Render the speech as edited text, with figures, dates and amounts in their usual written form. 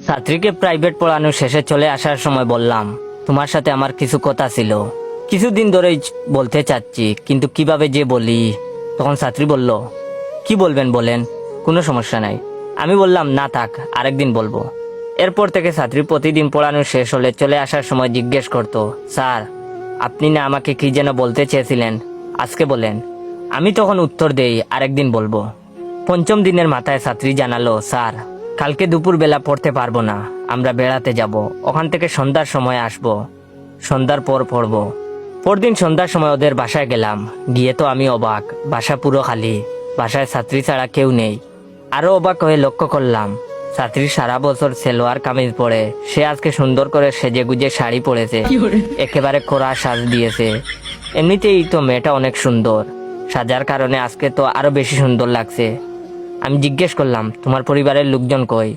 ছাত্রীকে প্রাইভেট পড়ানো শেষে চলে আসার সময় বললাম, তোমার সাথে আমার কিছু কথা ছিল, কিছুদিন ধরেই বলতে চাচ্ছি, কিন্তু কিভাবে যে বলি। তখন ছাত্রী বলল, কি বলবেন বলেন, কোনো সমস্যা নাই। আমি বললাম, না থাক, আরেকদিন বলবো। এরপর থেকে ছাত্রী প্রতিদিন পড়ানো শেষ হলে চলে আসার সময় জিজ্ঞেস করতো, স্যার আপনি না আমাকে কি যেন বলতে চেয়েছিলেন, আজকে বলেন। আমি তখন উত্তর দেই, আরেকদিন বলবো। পঞ্চম দিনের মাথায় ছাত্রী জানালো, স্যার কালকে দুপুর বেলা পড়তে পারবো না, আমরা বেড়াতে যাব, ওখান থেকে সন্ধ্যার সময় আসবো, সন্ধ্যার পর পড়বো। পরদিন সন্ধ্যার সময় ওদের বাসায় গেলাম, গিয়ে তো আমি অবাক, বাসা পুরো খালি, বাসায় ছাত্রী ছাড়া কেউ নেই। আরো অবাক হয়ে লক্ষ্য করলাম, ছাত্রী সারা বছর সেলোয়ার কামিজ পরে, সে আজকে সুন্দর করে সেজে গুজে শাড়ি পরেছে, একেবারে কোরা সাজ দিয়েছে। এমনিতেই তো মেয়েটা অনেক সুন্দর, সাজার কারণে আজকে তো আরো বেশি সুন্দর লাগছে। আমি জিজ্ঞেস করলাম, তোমার পরিবারের লোকজন কই?